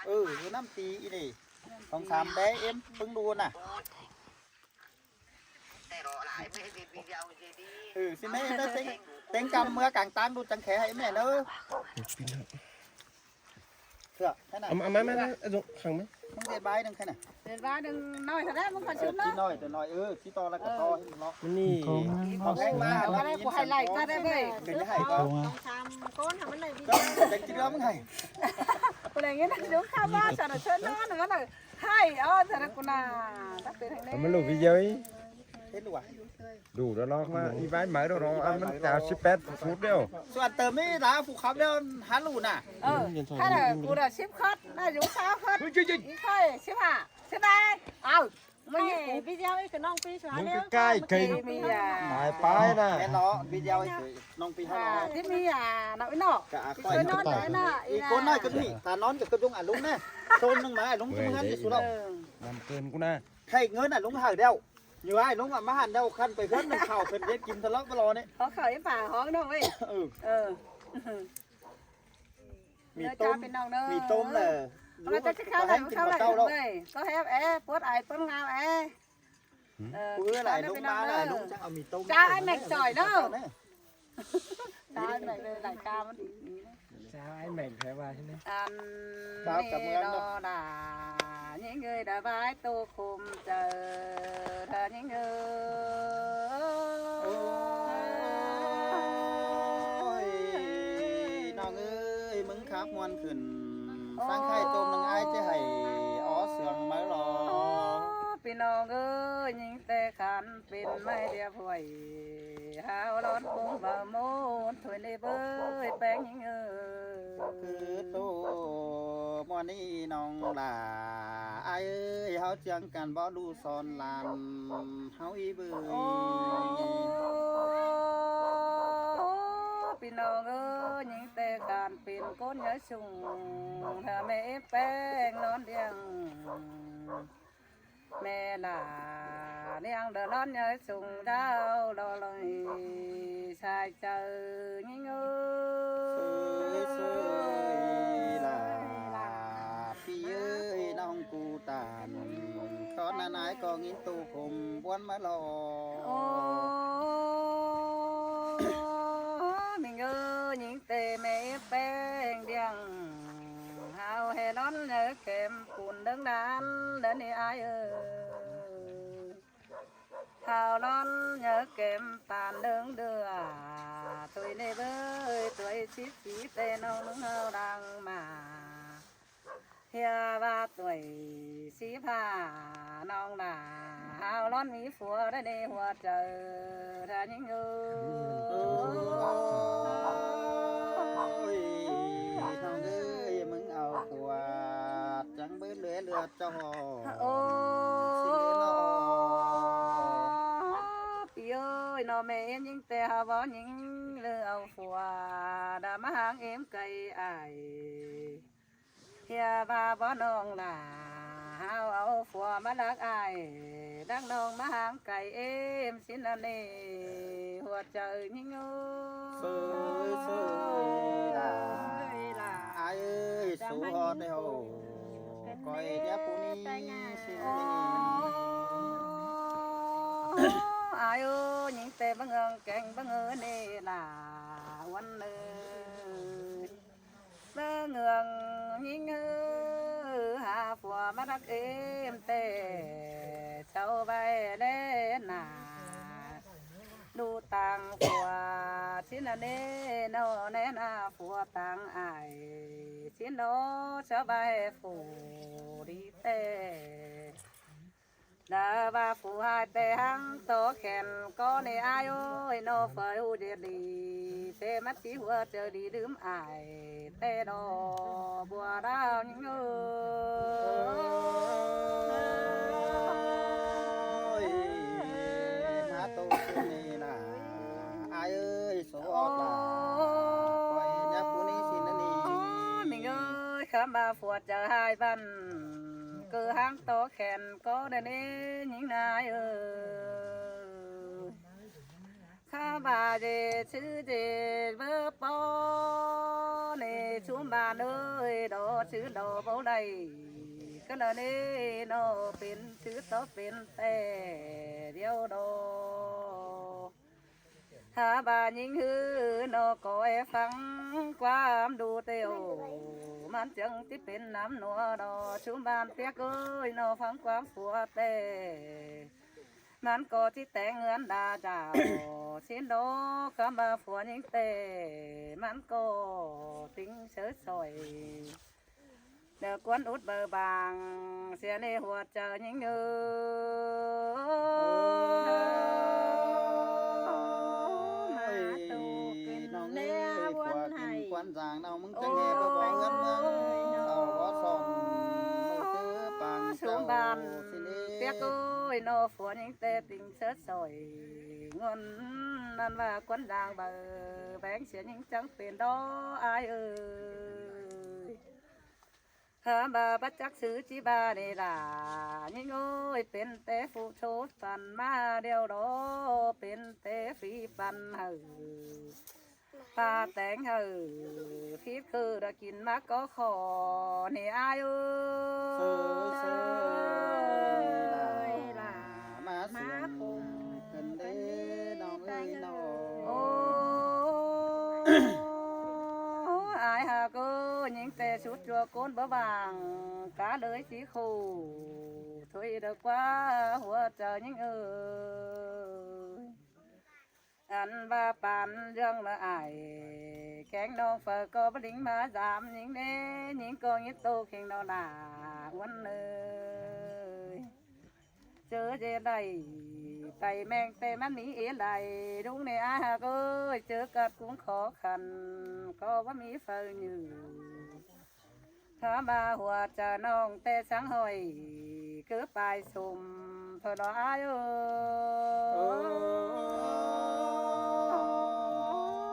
อยู่น้ำตีอีนี่ของสามแดงเอ็มเพิ่งดูน่ะสิแม่เด้อเต็งกำเมื่อกลางตางดูจังแขให้แม่เด้อเถื่อแค่ไหนเอาไหมขังไหมมึงเด็ดใบหนึ่งแค่ไหนเด็ดใบหนึ่งน้อยเท่านั้นมึงขอชิมเนาะน้อยแต่น้อยที่ต่อแล้วก็ต่อให้เนาะมันนี่เอาแห้งมาอะไรกูไฮไลท์ก็ได้เลยเป็นยังไงก็ต้องทำก้นทำอะไรดีก็จะกินแล้วมึงไงอะไรเงี้ยนะเดี๋ยวข้าวว่าฉันเชิญน้องหนึ่งหน่อยให้ฉันกูน่าตักเป็นทางนี้มันลูกพี่เย้ยเห็นดูอ่ะđủ đó lo mà đi vay máy đó nó ăn nó chào ship phút đeo ส่วนเติมไม่ได้ผูกขับแล้วฮัลโหลน่ะถ้าเดี๋ยวกูเดี๋ยวชิปคัดน่าอยู่เช้าคัดอีกค่อยชิปอ่ะชิปได้เอาไม่พี่เจ้าไอ้คือน้องพี่สาวเนี่ย cái cây mài pái nè แม่ล้อวิดีโอน้องปีห้าที่มีน้อยนอกค่อยนอนได้น่ะอีกคนน้อยก็นี่ตานอนกับกระดุงลุงแน่โซนนึงมาลุงจะมาหันที่สุดแล้วนำเกินกูนะใครเงินลุงหายเดียวอยู่ไอ้ลุงมาหันเดียวขั้นไปขั้นมันเข่าเป็นเด็ดกินทะเลาะตลอดเนี่ยเขาเข่าไอ้ป่าห้องน้องเว้ยมีต้มมีต้มเลยมันจะเข้าอะไรเข้าอะไรเลยก็แฮปปวดไอปวดงากูอะไรลุงมาอะไรลุงจะเอามีต้มจ้าไอ้แม็กจ่อยเนาะจ้าไอ้แม็กเลยหลายกามันดีจ้าไอ้แม็กแพ้ว่าใช่ไหมจ้ากับเมืองเนาะnhững người đã vái tô khum chờ thờ những người น้องเอ้ยมึงครับมวนขึ้นฟังไข่ต้มนังไอ้จะให้อ๋อเสืองไม้รอพี่น้องเอ้ยยิงแต่ขันเป็นไม่เดียบหวยหาวร้อนปุ้งบะมุนถวยในเบยแป้งยิงคือโตมอนี่น้องด่าไอ้เอ้ยเฮาเจียงกันบ่ดูซอนลานเฮาอีเบยพี่น้องเอ้ยยิงแต่การเป็นก้นเนื้อชุ่งถ้าแม่แป้งนอนเดียงแม่ล่ะเลี้ยงเดือดร้อนเนื้อชุ่งดาวรอลอยชายเจอยิงเอ้ยล่ะพี่เอ้ยน้องกูตานตอนนั้นไอ้ก็งิ้นตูผมบ้วนมารอnhững tê mẹ bèn điang hào hè đón nhớ kèm cùn đứng đàn đến đi ai ơi hào đón nhớ kèm tàn đứng đưa tuổi này với tuổi chít chỉ tên ông đứng hào đang mà hia ba tuổi xí pha nong là hào đón mỹ phùa đến đi hoa trời ra những người chẳng biết lưỡi lừa cho họพี่เอ้ยน้องแม่เอ็มยิงแต่หาบ่ยิงเลือเอาผัวดามาหางเอ็มไก่ไอเฮียบาบ่น้องล่ะหาเอาผัวมาลักไอดังน้องมาหางไก่เอ็มสินเนหัวใจยิงเอ้ยเสยล่ะไอ้เอ้ยสู้ฮอดได้โหcoi giá phụ ni xin ai ơi những tê băng ngân cành băng ngân này là quanh nơi băng ngân những hà phùa mắt đắc êm tê châu bay lên nà đu tàng phùa xin là nê nó nè na phùa tàng ai xin nó cho bay phù đi tê đã ba phù hai tê hăng to khen có này ai ơi nó phải u đi đi tê mắt chỉ hoa chờ đi đếm ai tê nó bùa đau những ơi má tôi này là ai ơi số ọt là coi giá phụ ni xin nó đi mình ơi khám ba phù chờ hai văn cứ hang to khen có đây nè những ai ơi khá bà về chữ về vơ bon nè chú bà ơi đó chữ đồ bố đây cái là nè nó bên chữ tó bên tè điêu đồ hà bà nhìn hư nó có e phăng qua đủ tiêu man chẳng tiếp bên nam nọ đó chú bàn tiếc ơi nó phăng qua phùa tèมันก็ที่แต่งเงินดาเจ้าสินโดคำว่าผัวยิงเตมันก็ติ้งเฉยสอยเดี๋ยวกวนอุดเบอร์บางเสียในหัวเจอยิงเนื้น้องเอ้ยผัวกินควันจางเอามึงจะแง่บ่บ่เงินมึงเอาบ่ซ่อนมือถือปัง ชู เจ้า บาน สิเด้ เปียกยโนผัวยิงเตติ้งเฉยสอยเงินนั่นว่ากวนจางเบอร์แบงเสียยิงจังเป็นดออายเอ้ยหาบาบัจักซื้อจีบาเนล่ะยิ่งโอ้ยเป็นแต่ผู้โชดปันมาเดียวดอเป็นแต่ฝีปันเฮอปลาแต่งเฮอพิษคือได้กินมาก็ขอนี่อายเอ้ เซย ย ล่ะมาเสียงเพิ่นเด้น้องเอ้ยน้อง โอ้อายหาก็ยิ่งแต่ชุดจัวโกนบ่บางกาเลยสีคูถอยเด็กว่าหัวใจยิ่งเอ้ยอันว่าปานเรื่องละอายแข่งน้องเฟอก็บลิงมาสามยิ่งเด้ยิ่งก็ยิ่งโตแข่งน้องหนาวันเลยเจอเจได้ไต่แมงแต่มันหนีเอ๋ไหลดุงในอาหาก็เจอกัดกุ้งขอขันก็ว่ามีเฟออยู่ถ้ามาหัวจะน้องแต่สังหอยคือปลายสุ่มพอดอาย โอ้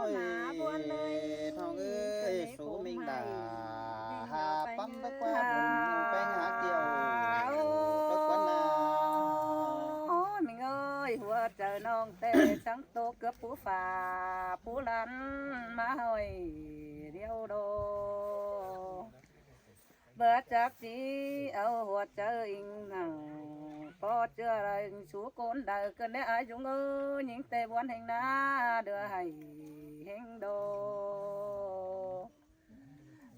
ย หมาบวนเลย น้องเอ้ยสูมิงดาหาปั๊มตะกว่าบุญไปหาเกี่ยวตะกว่านา โอ้ยมิงเอ้ยหัวเจอน้องแต่สังโตเกือบผู้ฝ่าผู้ลันมาหอยเดียวโดเบิดจากจีเอาหัวเจออิงหนังพอเจออะไรสูโกนเดินกันได้อายุเอ้ยยิงแต่บวนแห่งนาเดือให้แห่งโด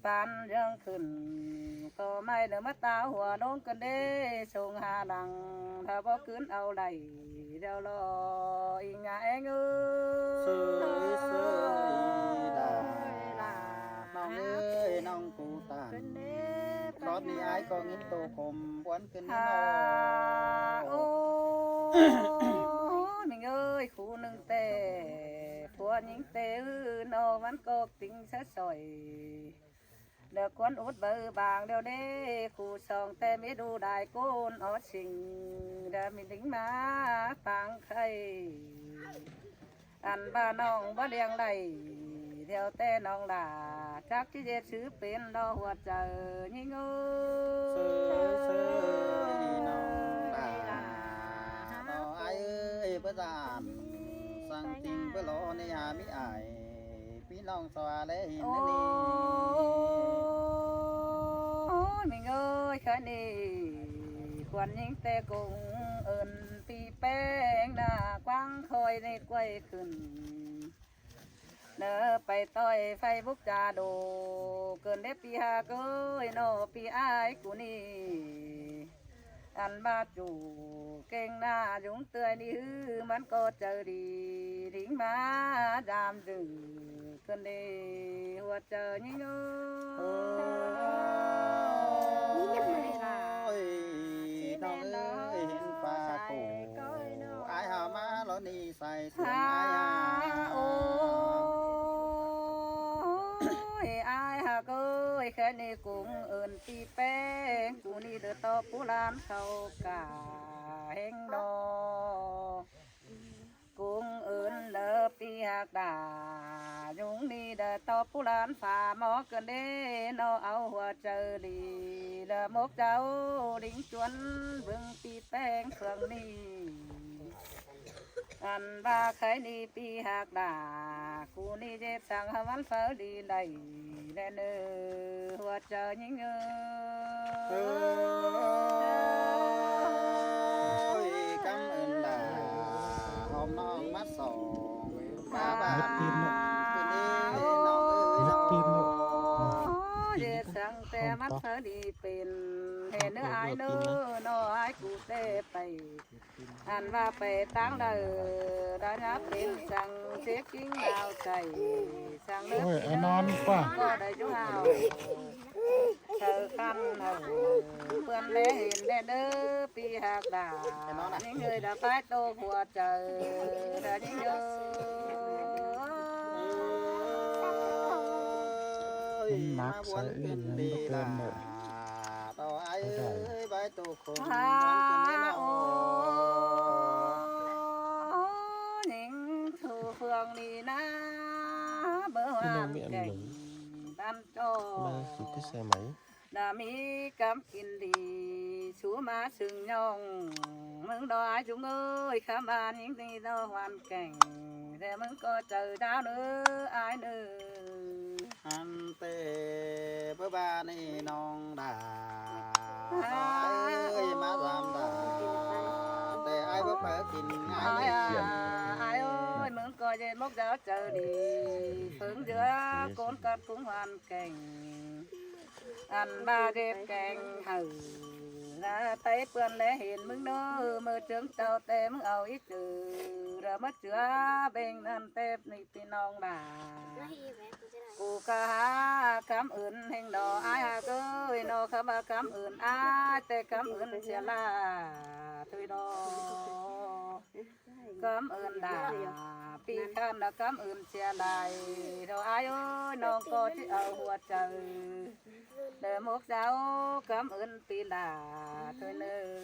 ปานยังขึ้นก็ไม่เดือมาตาหัวน้องกันเด้ส่งหาดังถ้าบ่ขึ้นเอาได้เดี๋ยวรออีงาเองเอ้ เส ย ยเสยดาน้องเอ้ยน้องกูตานรอบนี้อายก็งินโตคมหวนขึ้นนี่ ฮา น้ โอ้ อง มิงเอ้ยคู่หนึ่งแต่ผัวยิงแต่นอมันก็ติงซะสอยเดี๋ยวคนอุดเบอร์บางเดี๋ยวนี้คู่สองแต่ไม่ดูได้โกนอ๋อสิงเดี๋ยวมีลิงมาปังไข่อันบ้าน้องบ่เลี้ยงไรเดี๋ยวแต่น้องหลาจักที่จะซื้อเป็นดอกหัวใจยิงเอ้ เส ย ยเสยน้องลาน้องอายเอ้ยเพื่อจานสั่งจริงเพื่อรอในหามิอายพี่น้องสวาและหิน โอ้ นี่ ยมิงเอ้ยแค่นี้ควรยิงแต่กงเอิญปีแป้งหน้ากว้างคอยในกล้วยขึ้นเนอไปต่อยไฟบุกจาโดเกินได้ปีหาเกยโนปีอายกูนี่อันบาจูเก่งหน้ายุงเตือนนี่ฮือมันก็เจอดีทิ้งมาดามดึงเกินได้หัวเจอยิ่งเอ้ โอ้ ย ยน้องเอ้ยเห็นฟ้ากูอายหามาแล้วนี่ใส่สวม ฮา อาย โอ้ยอายหากเอ้ยแค่นี้กุ้งเอิญปีแป้งกูนี่เดือดต่อผู้ลานเขากาเฮงดอกุ้งเอิญเด้อปีหักดายุงนี่เดือดต่อผู้ลานฝ่าหมอกันเด้นอเอาหัวเจอดี đờ mốc cháu đính chuấn vương pi teng phượng ni ăn ba khái đi pi hạc đà cu ni dép sang hâm ăn phở đi đầy lên hùa chờ những ơi cảm ơn là hôm non mắt sòng ba bà cứ đi non ơi non dép sang te mắt phở đi bên hè nữa ai nữa nó ai cụ tê bay ăn và phải tăng đời đã nháp đến sang chiếc kính nào chảy sang nước Ôi, anh non quá. có đầy chú hào thờ khăn vườn lê hiền lê đỡ pi hạt đà những người đã phải tô của trời đã những người má buồn kinh đi là tao ai ơi bái tổ khôn những thủ phương đi na bờ hoàn cảnh ban cho cái xe máy đã mi cắm kín đi xuống má sừng nhong mừng đó ai chúng ơi khám bàn những gì đó hoàn cảnh để mừng có trời đau nữa ai nữa anh tê bơ ba ni non đà ai ơi má làm đà tê ai bơ phải kín ai ai ai ơi mừng có dây mốc giáo trời đi phương giữa cốn cắt cũng hoàn cảnh ăn ba đẹp cành hừ ra tay vườn lẽ hiền mừng đó mơ trứng tàu tê mừng ảo ít trừ ra mất chữa bên ăn tép nị pin non đà cụ ca cảm ơn hình đó ai hà ơi nó khám ba cảm ơn ai tê cảm ơn sẽ là thôi đó cảm ơn đà pi khan đã cảm ơn sẽ lại rồi ai ơi nó có chữ ở hùa trời để một giáo cảm ơn pi là thôi nơ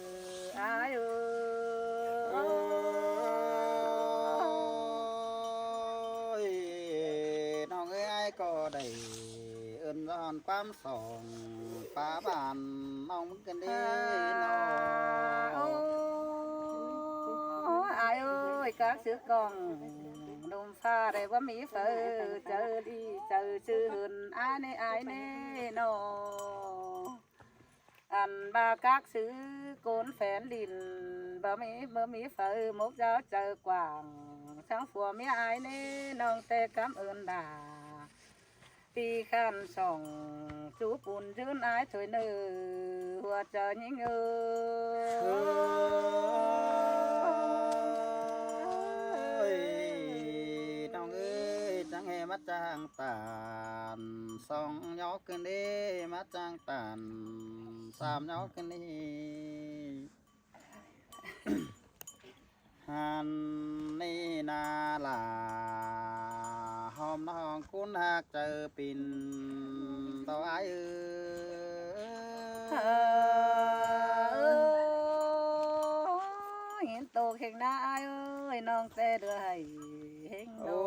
ai ơi nó người ai có đầy ơn giòn quam sòng phá bàn mong cần đi nó ai ơi các sứ con đùm pha để quá mỹ phở chờ đi chờ sư hơn ai nè nó ăn ba các sứ côn phèn đình bơ mỹ phở mốc giáo chờ quảng sáng phùa mỹ ai nè nong tê cảm ơn đà pi khan sòng chú bùn dướn ai thôi nơ hùa chờ những mắt trang tàn song nhóc cái đi mắt trang tàn sam nhóc cái đi han ni na là hôm nó cuốn hạt chờ pin tao ai hiện tổ khen na ai ơi non xe đưa hay hình ơi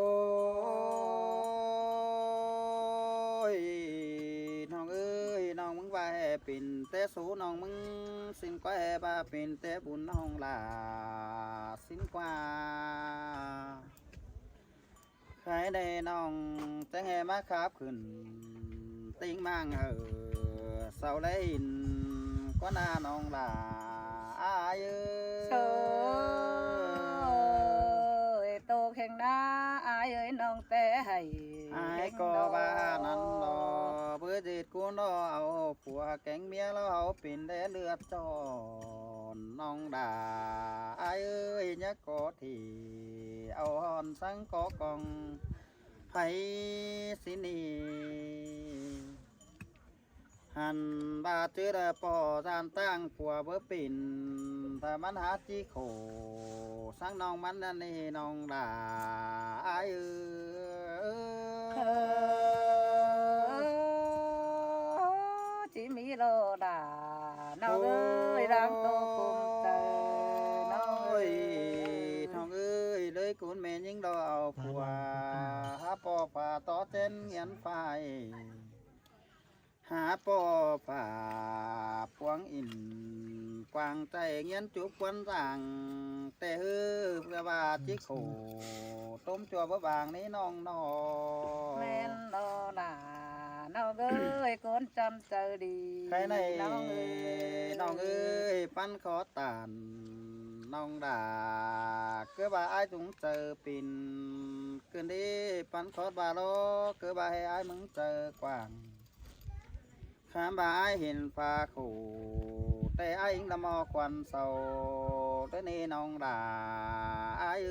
non mừng vai pin té số non mừng xin qua ba pin té bún non là xin qua cái đây non té nghe má kháp khẩn tiếng mang ở sau lấy có na non là ai ơi tô khen na ai ơi non té hay ai có ba năn lo bữa dệt cuốn nó ao của cánh mía nó ao pin để lướt tròn non đà ai ơi nhắc có thì ao hòn sáng có con hay xin đi hàn ba chữ là bỏ gian tăng của bữa pin ta mắt hát chi khổ sáng non mắt này non đà ai chỉ mi lô đà nào ơi đang tô cùng trời nào ơi thằng ơi lấy cuốn mẹ những đồ của há bò và to trên nghiến phải há bò và วงอินกวางใจเงี้ยนจุบควันร่างแต่ฮือเพื่อว่าจิโขต้มจัวบางนี้น้องนอ แม่นดอล่ะน้องเอ้ยคนจำเจอดี ใครใน น้องเอ้ย น้องเอ้ยปั้นขอตานน้องด่าเกือบาไอ้ายจุงเจอปินคืนนี้ปั้นขอบาโลเกือบาให้ไอ้ายมึงเจอกว่างข้ามบาไอ้ายเห็นฟ้าขู่แต่ไอ้ายอิงละมอควันเศร้าเด้อนี่น้องด่าไอ้าย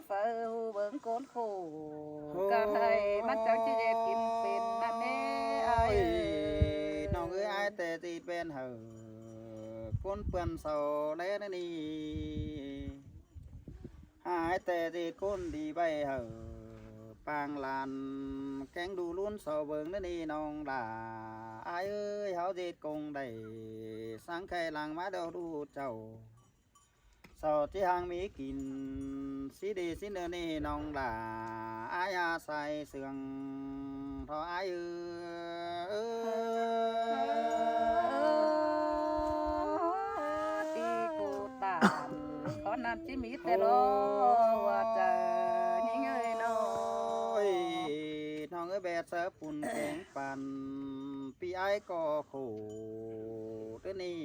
เฝ้าเบิ่งโกนขู่ก็ให้มันจังสิได้กินเป็นนั่นแน่ไอ้ โอ้ยน้องเอ้ยไอ้ายแต่ตีเป็นเหอะคนเปื่อนเศร้าแล้วนี่หายแต่ตีคนดีไปเหอะปางลานแกงดูลุ้นเศร้าเบิ่งนี่น้องด่าไอ้ายเอ้ยเฮาเด็ดคงได้สังไข่หลังมาเดาดูเจ้าเศร้าที่หางมีกินสิดีสิเนอนี่น้องด่าอายอาศัยเสืองทออายตีกูตามขอนั้นจิมีแต่รอว่าจะยิ่งเอ้ยน้อ โอ้ยน้องเอ้ยแบดเสือปุ่นแข็งปันปีไอ้ายก็ขู่เด้อนี่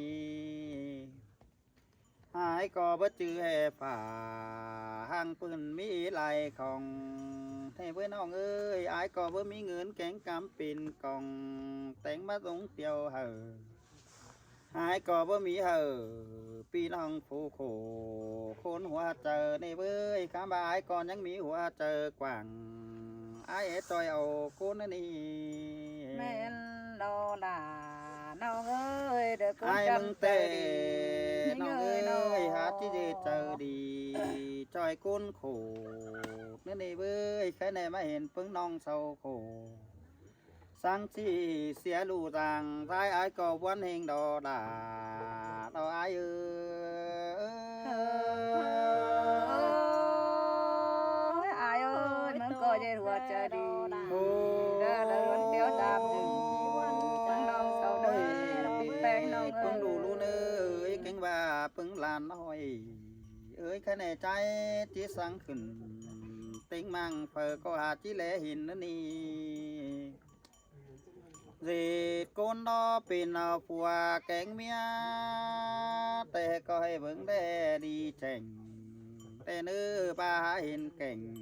หายก็บ่จือแห่ฝ่าห่างปืนมีไหลของให้เพื่อนน้องเอ้ยไอ้ายก็บ่มีเงินแกงกำปินกล่องแต่งมาตรงเตียวเหอหายก็บ่มีเหอปีน้องผู้โขคนหัวเจอในเว้ยข้ามบายก่อนยังมีหัวเจอกว่างไอ้ายเอ๋จอยเอาคนนี่ แม่นดอล่ะน้องเอ้ยเด้อกู ไอ้ายมึง จำเจ เต้ อดี น้องเอ้ยหาที่จะเจอดีจอยก้นโขนั่นนี่เว้ยใครไหนมาเห็นปึ้งน้องเศร้าโขสังสีเสียลูต่างท้ายไอ้ายก็วันเฮงดอด่าดอไอ้ายอายเอ้ยมึงก็จะหัวใจดี โอ้ เด้อเดินเดี๋ยวตามถึงปึ้งน้องเศร้าเด้อปีแป้งน้องเอ้ ปึ้ง ย ดูรู้เนื้อเก่งว่าปึ้งลานน้อยเอ้ยใครไหนใจที่สังขึ้นติงมังเผอก็หาจิแลหินนั่นนี่ dệt con đó pin phùa cánh mía tê có hay vững đê đi chành tê nữ ba hình cảnh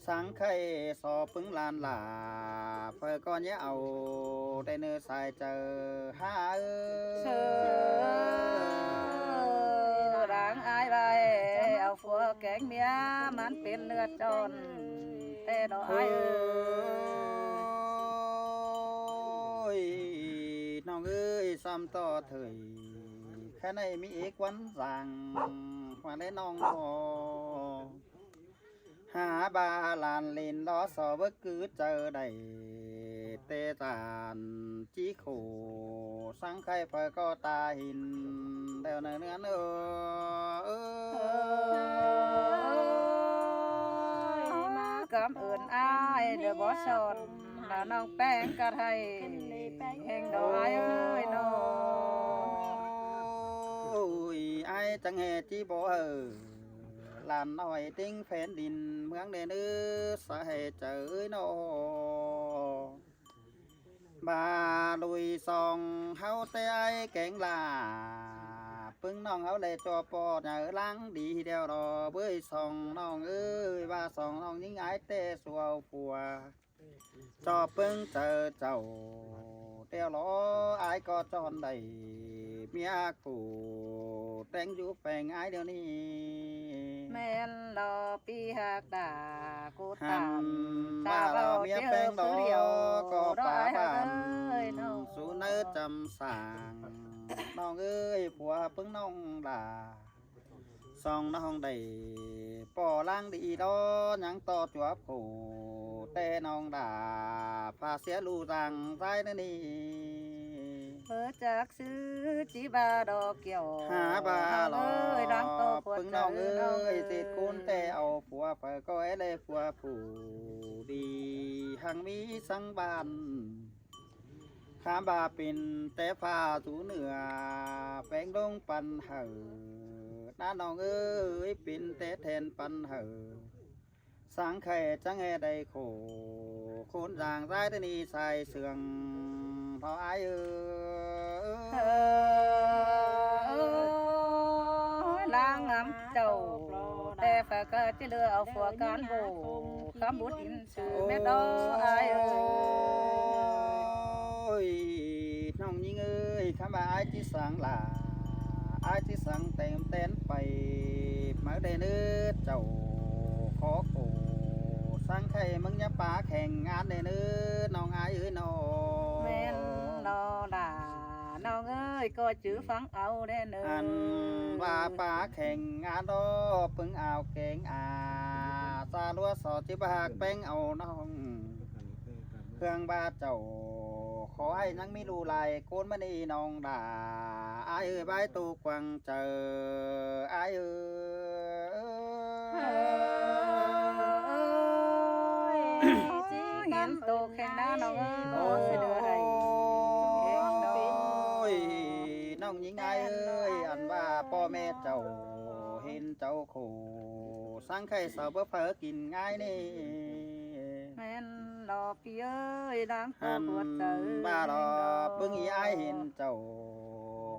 sáng khay so pứng lan là phơi con nhé ầu tê nữ xài chờ ha đáng ai bay ao phùa cánh mía mắn pin lượt tròn tê đó ai ơiน้องเอ้ยซ้ำต่อเถยแค่ในมีเอกวันสั่งมาได้น้องพอหาบาลานเลนล้อสอบคือเจอได้เตตานจีโขสังไข่เฟก็ตาหินเดี๋ยวเนื้อcảm ơn ai được bỏ sọt là nông bén cả thầy hình đồ ai ơi nó โอ้ยไอ้จังเหตุที่บ่ลานน้อยติ้งแผ่นดินเมืองเดนื้อสาเหตุเจอโนบาลุยซองเฮาแต่ไอ้แกงลาปึ้งน้องเฮาเลยจอปอเนอล้างดีเดียวรอเบ้ยซองน้องเอ้ยว่าซองน้องยิ่งไอ้เต้สัวผัวจอปึ้งเจอเจ้าเตียวล้อไอ้ก็จอนได้เมียกูแต่งอยู่แปลงไอ้เดี๋ยวนี้ men lo pi hạc đà cô หัน tạm บ้า ta เรา vào เมีย chế แป้ง hợp ดอ số liệu ก็ป่า đó ai บ้าน hạc ơi nó สูเนื้อจำสางน้องเอ้ยผัวเพิ่งน้องด่าซองน้องได้ป่อล่างดีดอยังต่อจวบโขแต่น้องด่าพาเสียลูรังใจนั่นนี่ vợ chắc sư chỉ ba đò kiểu หาบาหลอ ơi đang tô เพิ่ง của น้อง trời เอ้ nó ยติดคุณแต่เอาผัวเผอก็เอ้เลยผัวผู้ดีห ขังมีสังบานข้ามบาเป็นแต่ผ้าถูเหนือแปลงลงปันเหอน้าน้องเอ้ยเป็นแต่แทนปันเหอสังไข่จังแห่ใดโขคนจางร้ายตนีใส่เสื่องพออายlang ngắm trầuแต่ฝากจะเลือเอาฝัวการโบคำบุญอินสื่อแม่ดออายเอ้ย น้องยิงเอ้ยข้ามาอายที่สังหลาอายที่สังเต็มเต้นไปมาได้เนื้อเจ้าขอโกสังไข่มึงอย่าป่าแข่งงานได้เนื้อน้องอายเอ้ยน้อง แม่นนอด่าน้องเอ้ยก็จื้อฟังเอาได้เนื้อ อันว่าป่าแข่งงานดอปึงเอาเก่งซาลัวสอดจิบหักแป้งเอาน้องเครื่องบาเจ้าขอให้นังมีรูลายโกนมณีน้องด่าอายเอ้ยใบตูกวังเจออายเอ้ย เห็นโตแข่งหน้าน้องเอ้ยโอ้เสด็จให้แข่งดอก น้องหญิงอายเอ้ยอันว่าพ่อแม่เจ้าเห็นเจ้าโคสังไข่สาวเพื่อเผอกินง่ายนี่ แม่นดอกพี่เอ้ยดังโต อัน หัวใจ บ้าดอกเบิ่งอีอายเห็นเจ้า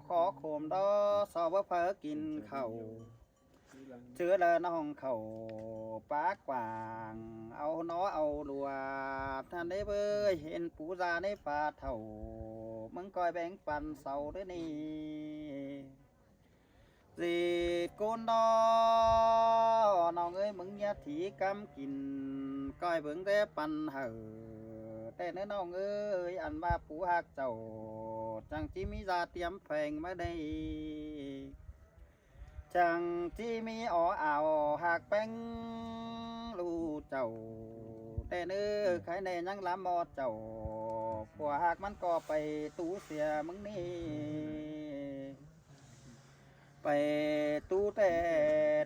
ขอโคมดอสาวเพื่อเผอกินข้าวเชื้อละน้องเขาปากกว่างเอาน้อเอาลัวท่านได้เบ้ยเห็นปูซาในป่าเถ่ามึงก้อยแบ่งปันเสาด้วยนี่สิโกนดอน้องเอ้ยมึงอย่าถีกำกินก้อยเบิ่งแต่ปันเหอแต่เนื้อน้องเอ้ยอันว่าปูหักเจ้าจังที่มียาเตรียมแผงมาได้จังที่มีอ๋ออ่าวหักแป้งลูเจ้าแต่เนื้อใครในยังลำมอเจ้าผัวหักมันก็ไปตู้เสียมึงนี่ไปตู้แต่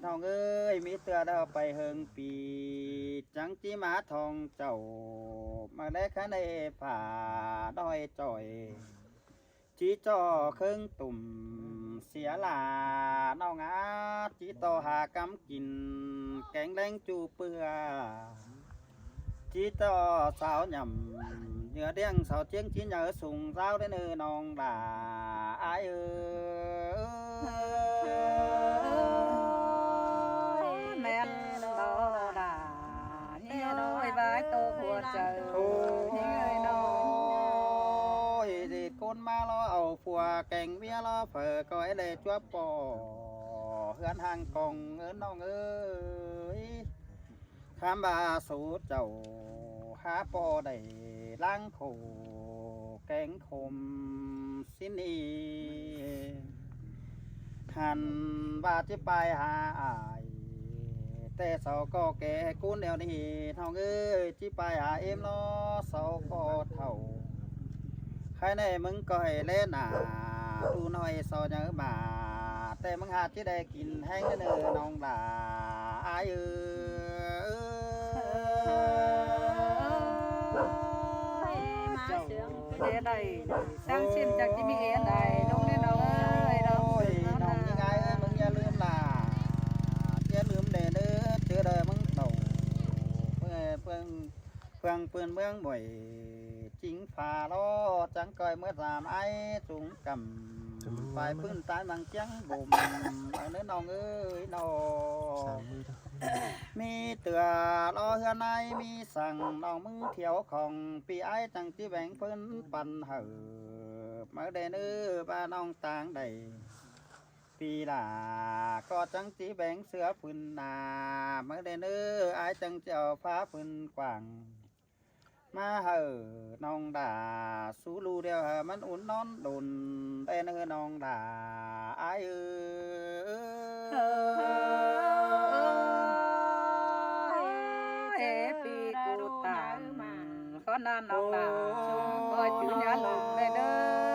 ทองเอ้ยมีเตือเดาไปเฮิงปีจังจีมาทองเจ้ามาได้ข้าในผ่าด้อยจ่อยจีจ่อเครื่องตุ่มเสียหลาน้องอาจีต่อหากำกินแกงแดงจูเปือจีต่อสาวหย่ำเนื้อเดี้ยงสาวเจียงจีเหนือสูงเจ้าได้เนื้อน้องด่าอายเอ้ย แม่นดอด่านี่น้อยบายโตหัวใจ โอ้ นี่เอ้ยน้อง ยดีดก้นมาล้อเอาผัวแกงเมียล้อเผอก้อยเลยจัวปอเฮือนห่างกองเอิ้นน้องเอ้ยข้ามบาสูเจ้าหาปอได้ล้างโขแกงขมสินีหันบาจิไปหาอายแต่เสาก็แก่กุ้นเดียวนี้น้องเอ้ยจิไปหาเอ็มล้อเสาก็เท่าใครในมึงก็ให้เล่นหนาดูหน่อยซอเนื้อมาแต่มึงหาที่ได้กินแห้งเนื้อน้องด่าอายเอ้ย มาเสียง เสียใดสร้างชิมจากที่มีเอ็นใดลงในน้องเอ้ยน้อง โอ้ย น้อง น้องยังไงเอ้ยมึงอย่าลืมล่ะอย่าลืมเด้อเด้อเจอเด้อมึงโตเพื่อนเมืองบ่อยจริงฝ่าล้อจังก้อยเมื่อสามไอ้สูงกำฝ่ายพื้นตายมังจังบ่มเอาเนื้อน้องเอ้ยน้อง มีเตือรอเฮือนในมีสั่งน้องมึงเที่ยวของปีไอ้จังที่แบ่งเพิ่นปันเหอมาได้เนื้อบ้าน้องต่างใดปีหลาก็จังที่แบ่งเสือพื้นนามาได้เนื้อไอ้จังเจ้าฟ้าพื้นกว้างมาเหอน้องด่าสู้รูเดียวเหอะมันอุ่นนอนดุนได้เนื้อน้องด่าไอ้ปีกูตามขอนานน้องลาคอยจื้อยาลงได้เด้อ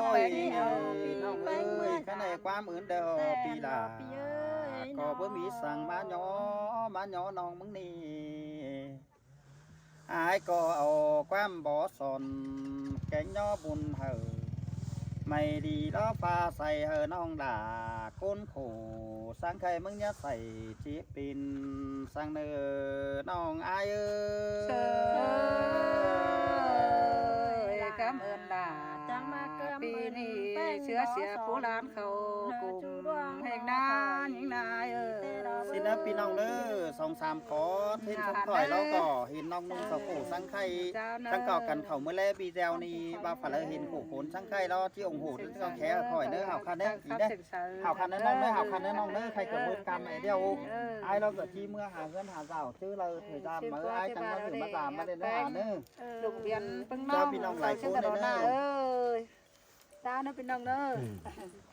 ไปนี่เอาปีน้องเอ้ย ข้างในความอื่นเด้อปีลาก็บ่มีสั่งมาหยอน้องมึงนี่ อายก็เอาความบ่สนแกงย่อบุญเหอไม่ดีล้อฟ้าใส่เหอน้องด่าก้นโขสังใครมึงอย่าใส่จีปินสังเนอน้องอายเอ้ เอ้ ย ยกำเอินด่า จังมาเกิม ปีนี้เชื้อเสียผู้หลานเขากลุ่มแห่งนาหญิงนายเอ้ย สินะพี่น้องเด้อ2-3คนเห็นคนข่อยแล้วก็เห็นน้องนุ่งสะโขสังไข่สังเก่ากันเขาเมื่อแลปีแจวนี้ว่าฝาเลยเห็นโขโขนสังไข่แล้วที่องค์โหดที่เขาแค่ข่อยเด้อเฮาคันเด้ออีเด้อเฮาคันเด้อน้องเด้อเฮาคันเด้อน้องเด้อใครเกิดมือกรรมไอ้เดียวไอ้เราเกิดที่เมื่อหาเงินหาเจ้าชื่อเราเถิดตามมาไอ้จังมาถือมาตามมาเด้อเด้อ ลูกเรียนเพิ่งน้องใส่ชุดตลอดหน้าเอ้ยตาเนาะเป็นน้องเด้อ